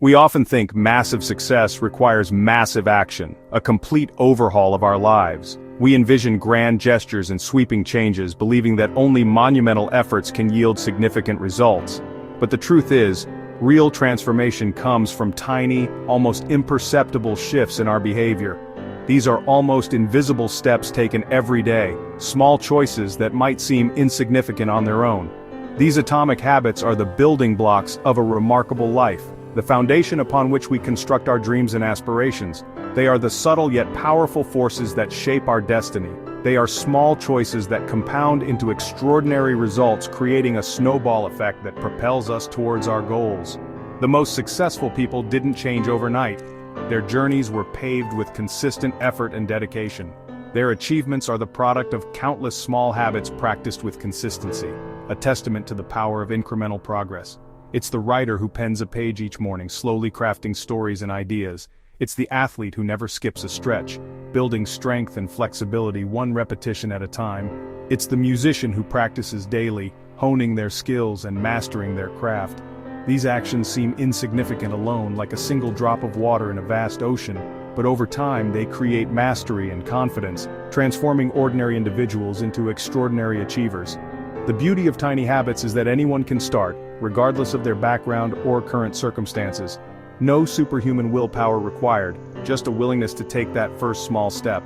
We often think massive success requires massive action, a complete overhaul of our lives. We envision grand gestures and sweeping changes, believing that only monumental efforts can yield significant results. But the truth is, real transformation comes from tiny, almost imperceptible shifts in our behavior. These are almost invisible steps taken every day, small choices that might seem insignificant on their own. These atomic habits are the building blocks of a remarkable life, the foundation upon which we construct our dreams and aspirations. They are the subtle yet powerful forces that shape our destiny. They are small choices that compound into extraordinary results, creating a snowball effect that propels us towards our goals. The most successful people didn't change overnight. Their journeys were paved with consistent effort and dedication. Their achievements are the product of countless small habits practiced with consistency, a testament to the power of incremental progress. It's the writer who pens a page each morning, slowly crafting stories and ideas. It's the athlete who never skips a stretch, building strength and flexibility one repetition at a time. It's the musician who practices daily, honing their skills and mastering their craft. These actions seem insignificant alone, like a single drop of water in a vast ocean, but over time they create mastery and confidence, transforming ordinary individuals into extraordinary achievers. The beauty of tiny habits is that anyone can start, regardless of their background or current circumstances. No superhuman willpower required, just a willingness to take that first small step.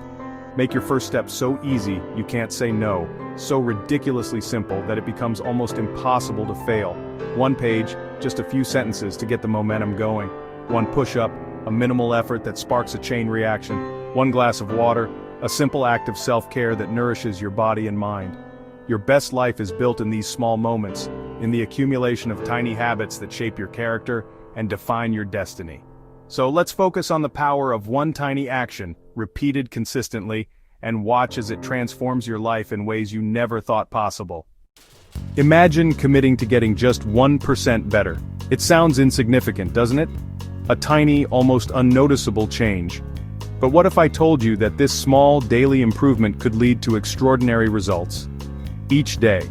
Make your first step so easy you can't say no, so ridiculously simple that it becomes almost impossible to fail. One page, just a few sentences to get the momentum going. One push-up, a minimal effort that sparks a chain reaction. One glass of water, a simple act of self-care that nourishes your body and mind. Your best life is built in these small moments, in the accumulation of tiny habits that shape your character and define your destiny. So let's focus on the power of one tiny action, repeated consistently, and watch as it transforms your life in ways you never thought possible. Imagine committing to getting just 1% better. It sounds insignificant, doesn't it? A tiny, almost unnoticeable change. But what if I told you that this small daily improvement could lead to extraordinary results? Each day.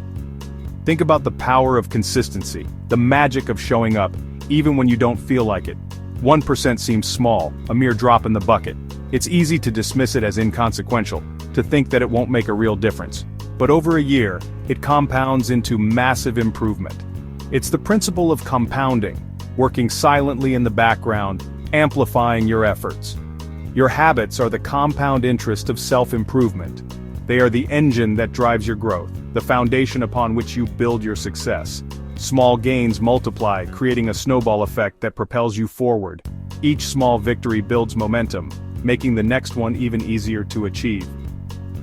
Think about the power of consistency, the magic of showing up, even when you don't feel like it. 1% seems small, a mere drop in the bucket. It's easy to dismiss it as inconsequential, to think that it won't make a real difference. But over a year, it compounds into massive improvement. It's the principle of compounding, working silently in the background, amplifying your efforts. Your habits are the compound interest of self-improvement. They are the engine that drives your growth, the foundation upon which you build your success. Small gains multiply, creating a snowball effect that propels you forward. Each small victory builds momentum, making the next one even easier to achieve.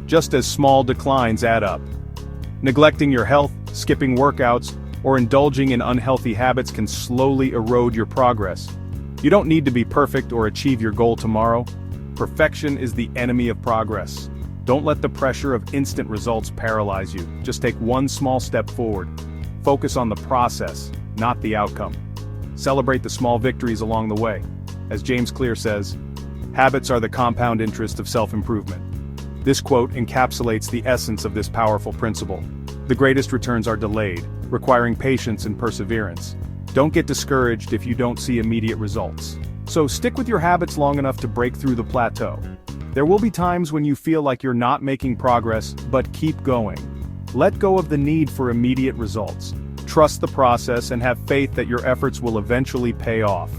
Just as small declines add up. Neglecting your health, skipping workouts, or indulging in unhealthy habits can slowly erode your progress. You don't need to be perfect or achieve your goal tomorrow. Perfection is the enemy of progress. Don't let the pressure of instant results paralyze you. Just take one small step forward. Focus on the process, not the outcome. Celebrate the small victories along the way. As James Clear says, habits are the compound interest of self-improvement. This quote encapsulates the essence of this powerful principle. The greatest returns are delayed, requiring patience and perseverance. Don't get discouraged if you don't see immediate results. So stick with your habits long enough to break through the plateau. There will be times when you feel like you're not making progress, but keep going. Let go of the need for immediate results. Trust the process and have faith that your efforts will eventually pay off.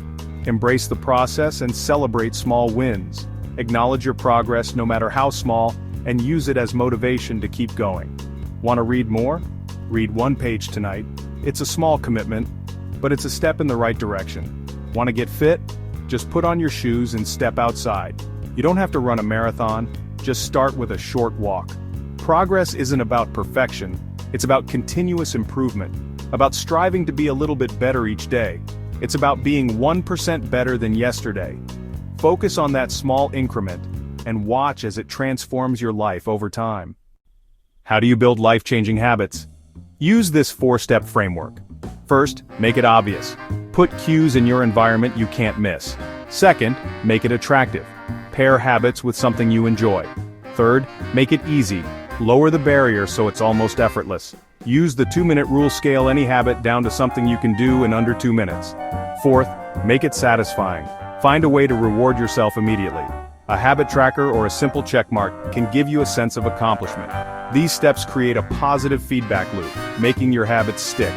Embrace the process and celebrate small wins. Acknowledge your progress no matter how small, and use it as motivation to keep going. Want to read more? Read one page tonight. It's a small commitment, but it's a step in the right direction. Want to get fit? Just put on your shoes and step outside. You don't have to run a marathon, just start with a short walk. Progress isn't about perfection, it's about continuous improvement, about striving to be a little bit better each day. It's about being 1% better than yesterday. Focus on that small increment, and watch as it transforms your life over time. How do you build life-changing habits? Use this 4-step framework. First, make it obvious. Put cues in your environment you can't miss. Second, make it attractive. Pair habits with something you enjoy. Third, make it easy. Lower the barrier so it's almost effortless. Use the 2-minute rule, scale any habit down to something you can do in under 2 minutes. Fourth, Make it satisfying. Find a way to reward yourself immediately. A habit tracker or a simple checkmark can give you a sense of accomplishment. These steps create a positive feedback loop, making your habits stick.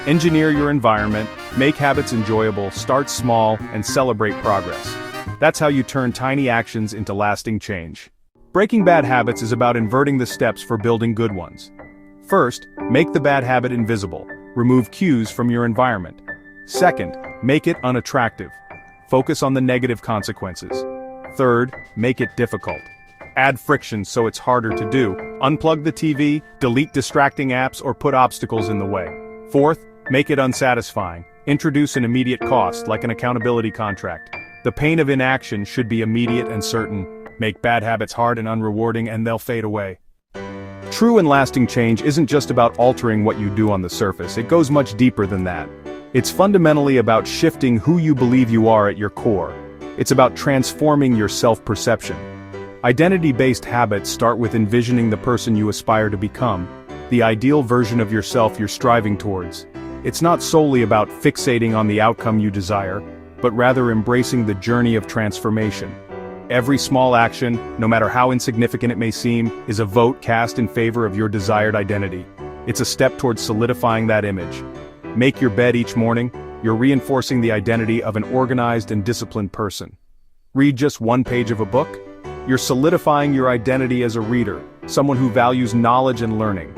Engineer your environment, make habits enjoyable, start small, and celebrate progress. That's how you turn tiny actions into lasting change. Breaking bad habits is about inverting the steps for building good ones. First, make the bad habit invisible. Remove cues from your environment. Second, make it unattractive. Focus on the negative consequences. Third, make it difficult. Add friction so it's harder to do. Unplug the TV, delete distracting apps, or put obstacles in the way. Fourth, make it unsatisfying. Introduce an immediate cost, like an accountability contract. The pain of inaction should be immediate and certain. Make bad habits hard and unrewarding, and they'll fade away. True and lasting change isn't just about altering what you do on the surface, it goes much deeper than that. It's fundamentally about shifting who you believe you are at your core. It's about transforming your self-perception. Identity-based habits start with envisioning the person you aspire to become, the ideal version of yourself you're striving towards. It's not solely about fixating on the outcome you desire, but rather embracing the journey of transformation. Every small action, no matter how insignificant it may seem, is a vote cast in favor of your desired identity. It's a step towards solidifying that image. Make your bed each morning, you're reinforcing the identity of an organized and disciplined person. Read just one page of a book, you're solidifying your identity as a reader, someone who values knowledge and learning.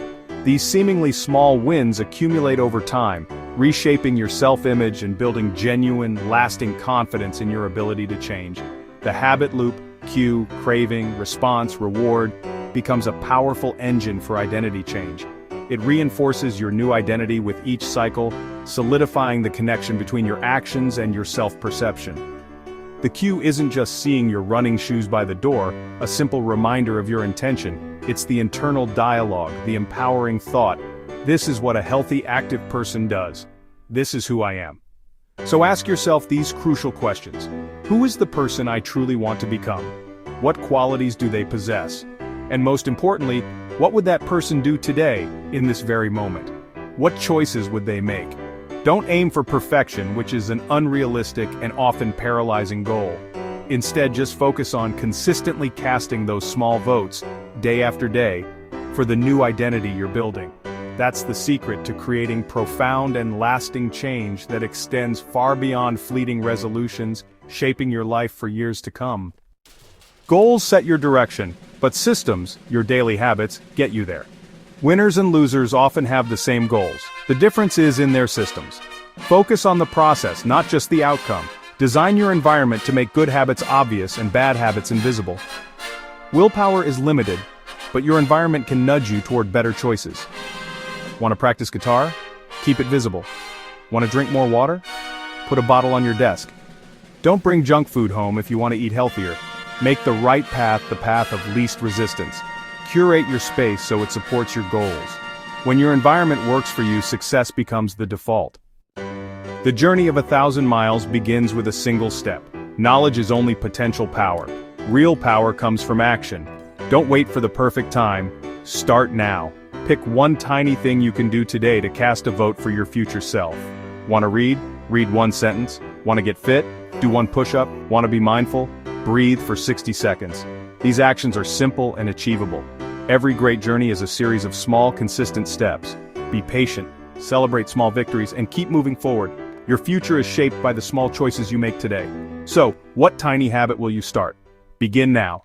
These seemingly small wins accumulate over time, reshaping your self-image and building genuine, lasting confidence in your ability to change. The habit loop, cue, craving, response, reward, becomes a powerful engine for identity change. It reinforces your new identity with each cycle, solidifying the connection between your actions and your self-perception. The cue isn't just seeing your running shoes by the door, a simple reminder of your intention. It's the internal dialogue, the empowering thought. This is what a healthy, active person does. This is who I am. So ask yourself these crucial questions. Who is the person I truly want to become? What qualities do they possess? And most importantly, what would that person do today, in this very moment? What choices would they make? Don't aim for perfection, which is an unrealistic and often paralyzing goal. Instead, just focus on consistently casting those small votes, day after day, for the new identity you're building. That's the secret to creating profound and lasting change that extends far beyond fleeting resolutions, shaping your life for years to come. Goals set your direction, but systems, your daily habits, get you there. Winners and losers often have the same goals. The difference is in their systems. Focus on the process, not just the outcome. Design your environment to make good habits obvious and bad habits invisible. Willpower is limited, but your environment can nudge you toward better choices. Want to practice guitar? Keep it visible. Want to drink more water? Put a bottle on your desk. Don't bring junk food home if you want to eat healthier. Make the right path the path of least resistance. Curate your space so it supports your goals. When your environment works for you, success becomes the default. The journey of 1,000 miles begins with a single step. Knowledge is only potential power. Real power comes from action. Don't wait for the perfect time. Start now. Pick one tiny thing you can do today to cast a vote for your future self. Want to read? Read one sentence. Want to get fit? Do one push-up. Want to be mindful? Breathe for 60 seconds. These actions are simple and achievable. Every great journey is a series of small, consistent steps. Be patient, celebrate small victories, and keep moving forward. Your future is shaped by the small choices you make today. So, what tiny habit will you start? Begin now.